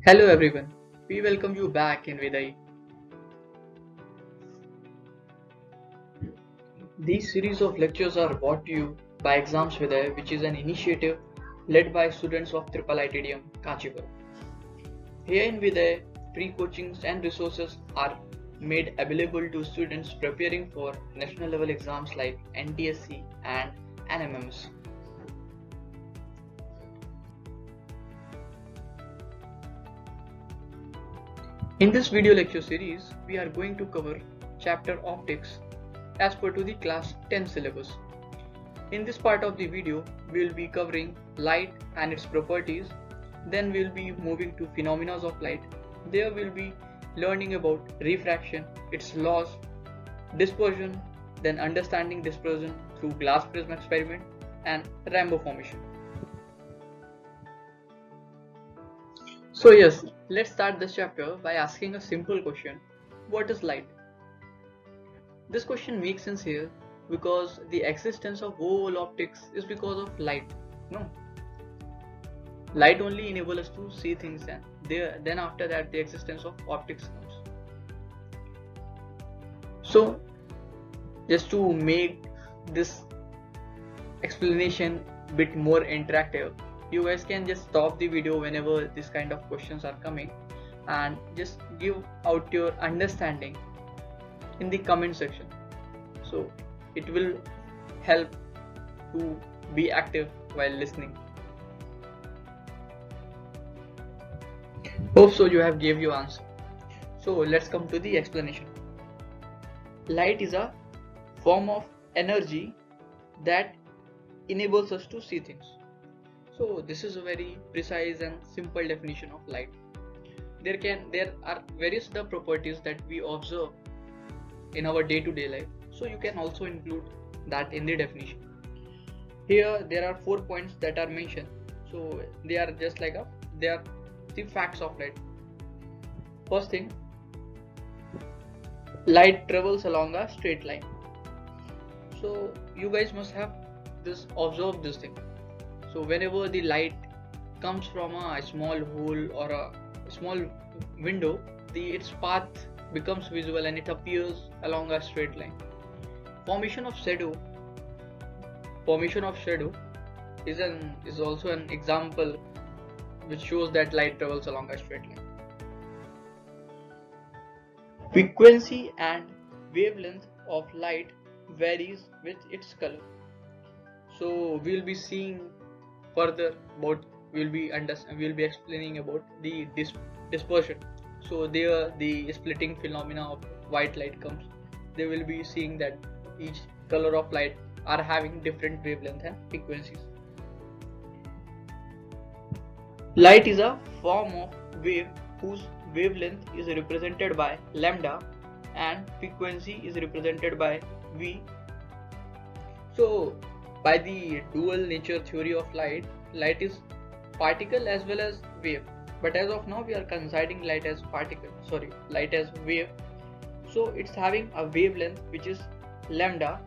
Hello everyone, we welcome you back in Vidai. These series of lectures are brought to you by Exams Vidai, which is an initiative led by students of Triple ITDM Kanchipuram. Here in Vidai, free coachings and resources are made available to students preparing for national level exams like NTSC and NMMS. In this video lecture series, we are going to cover chapter Optics as per to the class 10 syllabus. In this part of the video, we will be covering light and its properties. Then we will be moving to phenomena of light. There we will be learning about refraction, its laws, dispersion, then understanding dispersion through glass prism experiment and rainbow formation. So yes, let's start this chapter by asking a simple question. What is light? This question makes sense here because the existence of whole optics is because of light. No. Light only enables us to see things, and then after that the existence of optics comes. So just to make this explanation bit more interactive, you guys can just stop the video whenever this kind of questions are coming and just give out your understanding in the comment section, so it will help to be active while listening. Hope so you have gave your answer. So let's come to the explanation. Light is a form of energy that enables us to see things. So this is a very precise and simple definition of light. There are various other properties that we observe in our day-to-day life, so you can also include that in the definition. Here there are 4 points that are mentioned, so they are just like they are the facts of light. First thing, light travels along a straight line. So you guys must have observed this thing. So whenever the light comes from a small hole or a small window, its path becomes visible and it appears along a straight line. Formation of shadow is also an example which shows that light travels along a straight line. Frequency and wavelength of light varies with its color. So we'll be seeing further about, we'll be explaining about the dispersion. So there the splitting phenomena of white light comes. They will be seeing that each color of light are having different wavelength and frequencies. Light is a form of wave whose wavelength is represented by lambda and frequency is represented by v. So by the dual nature theory of light is particle as well as wave, but as of now we are considering light as wave. So it's having a wavelength which is lambda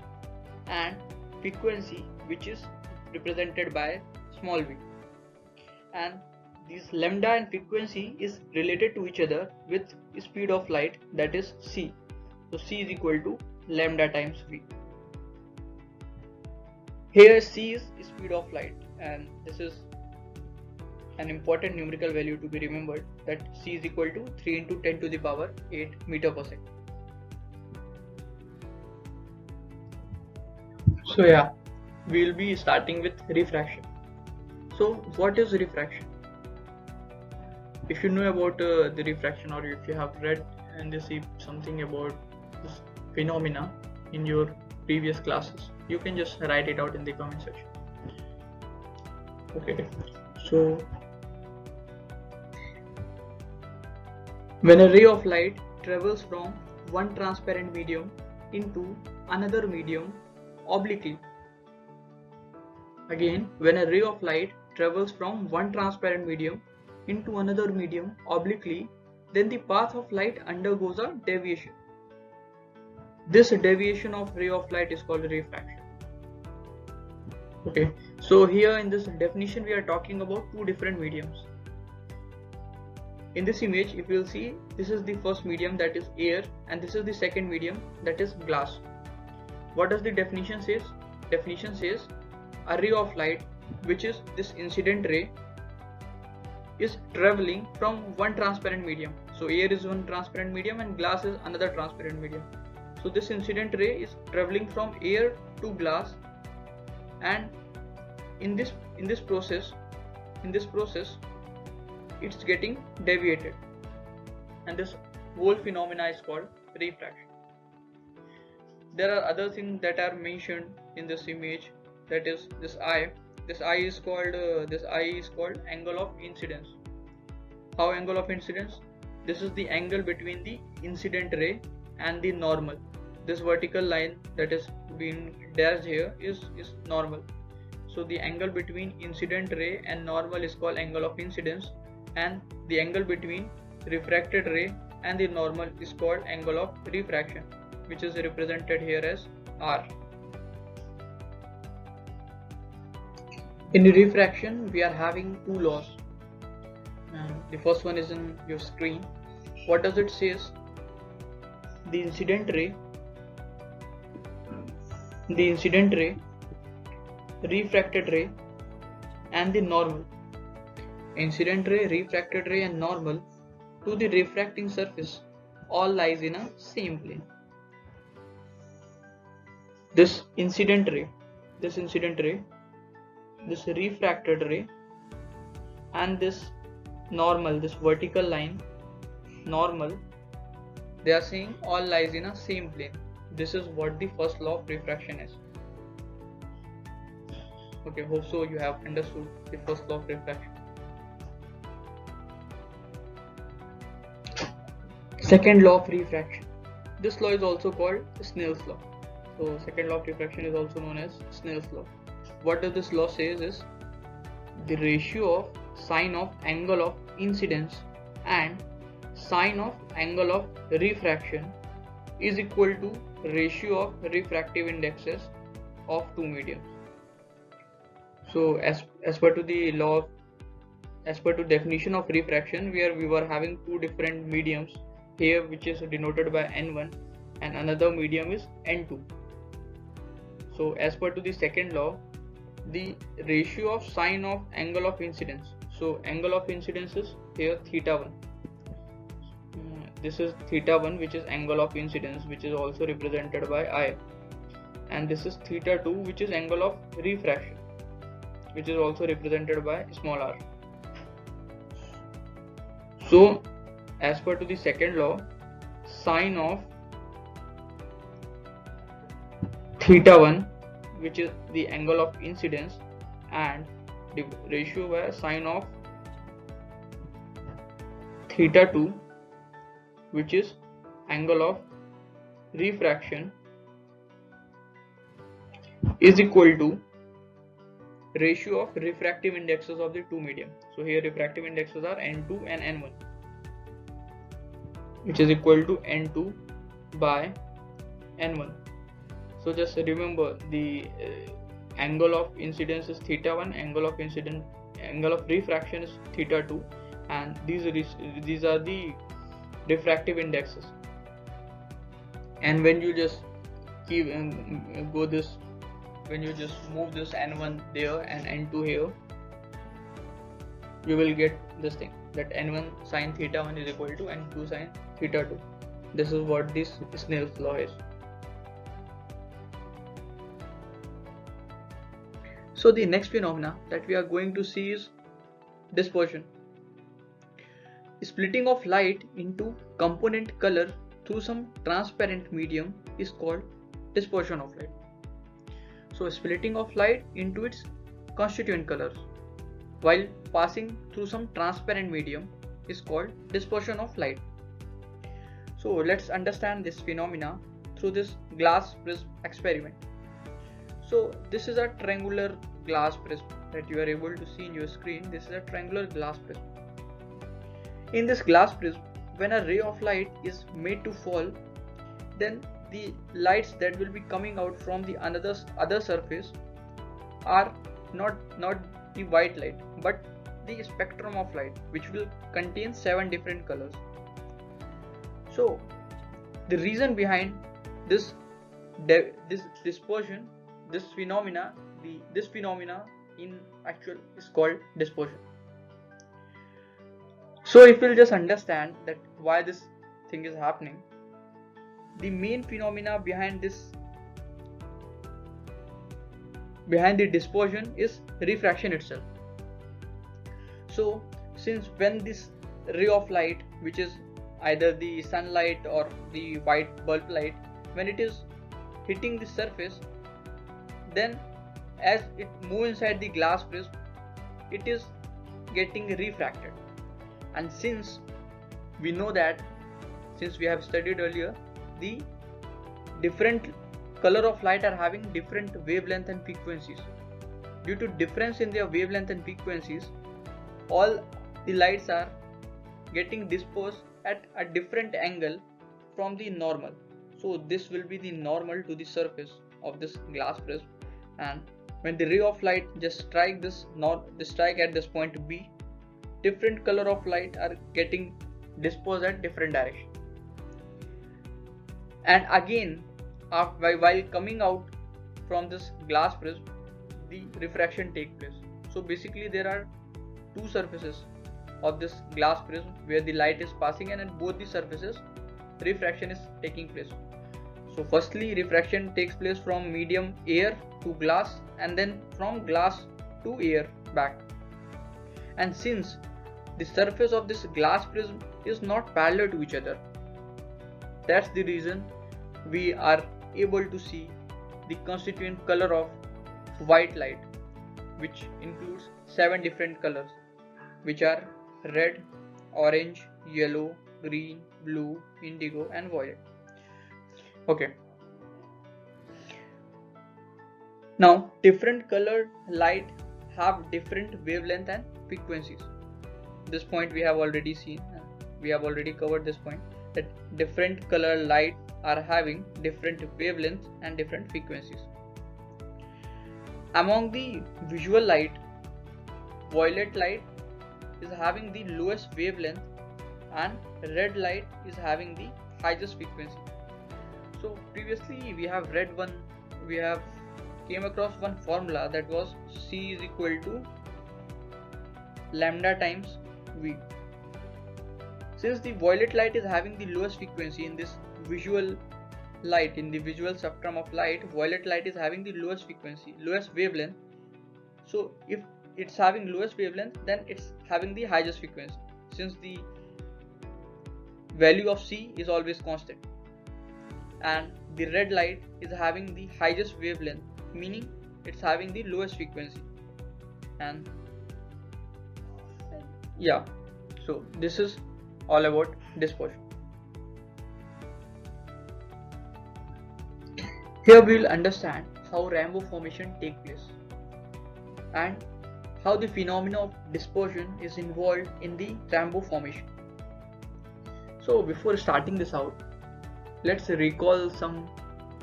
and frequency which is represented by small v, and this lambda and frequency is related to each other with speed of light, that is c. So c is equal to lambda times v. Here c is speed of light, and this is an important numerical value to be remembered, that c is equal to 3 into 10 to the power 8 meter per second. So yeah, we will be starting with refraction. So what is refraction? If you know about the refraction, or if you have read and you see something about this phenomena in your previous classes, you can just write it out in the comment section. Okay, so when a ray of light travels from one transparent medium into another medium obliquely. Again, when a ray of light travels from one transparent medium into another medium obliquely, then the path of light undergoes a deviation. This deviation of ray of light is called refraction. Okay, so here in this definition we are talking about two different mediums. In this image, if you will see, this is the first medium, that is air, and this is the second medium, that is glass. What does the definition says? Definition says a ray of light, which is this incident ray, is traveling from one transparent medium. So air is one transparent medium and glass is another transparent medium. So this incident ray is traveling from air to glass, and in this process it's getting deviated, and this whole phenomena is called refraction. There are other things that are mentioned in this image, that is this eye. This eye is called angle of incidence. How angle of incidence? This is the angle between the incident ray and the normal. This vertical line that is being dashed here is normal. So the angle between incident ray and normal is called angle of incidence, and the angle between refracted ray and the normal is called angle of refraction, which is represented here as R. In refraction, we are having two laws. The first one is in your screen. What does it say? The incident ray, refracted ray, and the normal. Incident ray, refracted ray, and normal to the refracting surface all lies in a same plane. This incident ray, this refracted ray, and this normal, this vertical line, normal, they are saying all lies in a same plane. This is what the first law of refraction is. Okay, hope so you have understood the first law of refraction. Second law of refraction. This law is also called Snell's law. So second law of refraction is also known as Snell's law. What does this law says is the ratio of sine of angle of incidence and sine of angle of refraction is equal to ratio of refractive indexes of two mediums. So as per to the law, as per to definition of refraction, where we were having two different mediums here, which is denoted by N1, and another medium is N2. So as per to the second law, the ratio of sine of angle of incidence. So angle of incidence is here theta1. This is theta1, which is angle of incidence, which is also represented by I, and this is theta2, which is angle of refraction, which is also represented by small r. So as per to the second law, sine of theta1, which is the angle of incidence, and the ratio by sine of theta2, which is angle of refraction, is equal to ratio of refractive indexes of the two medium. So here refractive indexes are N2 and N1, which is equal to N2 by N1. So just remember, the angle of incidence is theta1, angle of refraction is theta2, and these are the refractive indexes. And when you just keep when you just move this N1 there and N2 here, you will get this thing, that N1 sin theta1 is equal to N2 sin theta2. This is what this Snell's law is. So the next phenomena that we are going to see is dispersion. Splitting of light into component color through some transparent medium is called dispersion of light. So splitting of light into its constituent colors while passing through some transparent medium is called dispersion of light. So let's understand this phenomena through this glass prism experiment. So this is a triangular glass prism that you are able to see in your screen. This is a triangular glass prism. In this glass prism, when a ray of light is made to fall, then the lights that will be coming out from the other surface are not the white light, but the spectrum of light, which will contain 7 different colors. So the reason behind this dispersion, this phenomena in actual is called dispersion. So if we'll just understand that why this thing is happening, the main phenomena behind the dispersion is refraction itself. So since when this ray of light, which is either the sunlight or the white bulb light, when it is hitting the surface, then as it moves inside the glass prism, it is getting refracted. And since we know that, since we have studied earlier, the different color of light are having different wavelength and frequencies. Due to difference in their wavelength and frequencies, all the lights are getting dispersed at a different angle from the normal. So this will be the normal to the surface of this glass prism, and when the ray of light just strike at this point B, different color of light are getting dispersed at different direction. And again, while coming out from this glass prism, the refraction takes place. So basically there are two surfaces of this glass prism where the light is passing, and at both the surfaces refraction is taking place. So firstly, refraction takes place from medium air to glass, and then from glass to air back. And since the surface of this glass prism is not parallel to each other, that's the reason we are able to see the constituent color of white light, which includes 7 different colors, which are red, orange, yellow, green, blue, indigo and violet. Okay. Now different colored light have different wavelength and frequencies. This point we have already seen, we have already covered this point, that different color light are having different wavelengths and different frequencies. Among the visual light, violet light is having the lowest wavelength and red light is having the highest frequency. So previously we have came across one formula, that was C is equal to lambda times V. Since the violet light is having the lowest frequency in this visual light, in the visual spectrum of light, violet light is having the lowest frequency, lowest wavelength. So if it's having lowest wavelength, then it's having the highest frequency, since the value of C is always constant. And the red light is having the highest wavelength, meaning it's having the lowest frequency. And yeah, so this is all about dispersion. Here we will understand how rainbow formation takes place and how the phenomena of dispersion is involved in the rainbow formation. So before starting this out, let's recall some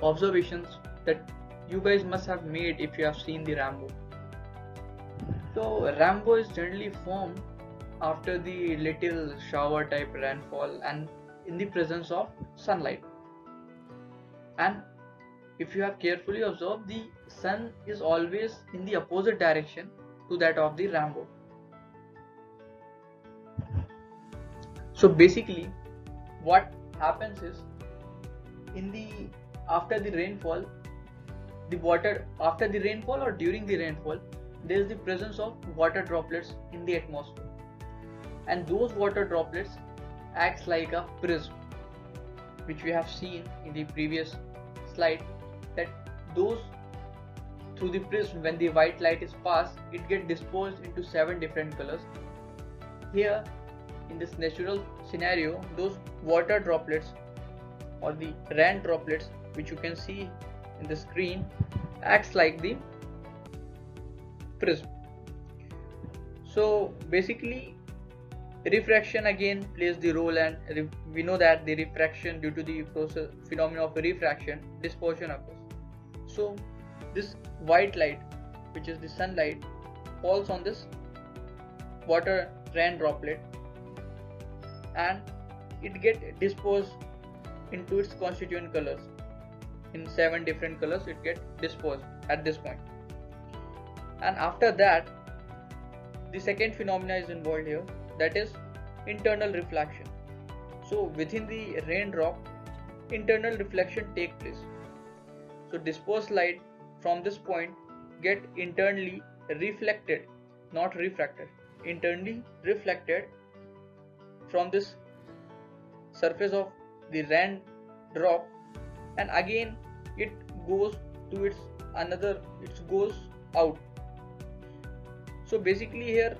observations that you guys must have made if you have seen the rainbow. So rainbow is generally formed after the little shower type rainfall and in the presence of sunlight. And if you have carefully observed, the sun is always in the opposite direction to that of the rainbow. So basically what happens is, after the rainfall or during the rainfall, there is the presence of water droplets in the atmosphere, and those water droplets acts like a prism, which we have seen in the previous slide, that those through the prism, when the white light is passed, it gets dispersed into 7 different colors. Here in this natural scenario, those water droplets or the rain droplets, which you can see in the screen, acts like the prism. So basically refraction again plays the role, and we know that the refraction, due to the process phenomena of refraction, dispersion occurs. So this white light, which is the sunlight, falls on this water rain droplet, and it get disposed into its constituent colors. In 7 different colors it get disposed at this point. And after that, the second phenomena is involved here, that is internal reflection. So within the raindrop, internal reflection take place. So disposed light from this point get internally reflected, not refracted, internally reflected from this surface of the raindrop, and again it goes to its another, it goes out. So basically here,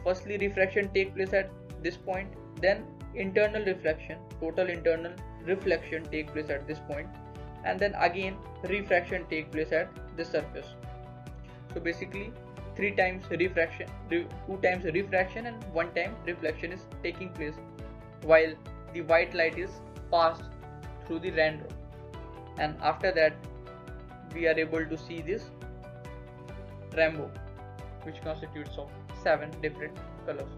firstly refraction take place at this point, then internal reflection, total internal reflection take place at this point, and then again refraction take place at this surface. So basically 3 times refraction, 2 times refraction and 1 time reflection is taking place while the white light is passed through the raindrop. And after that we are able to see this rainbow, which constitutes of 7 different colors.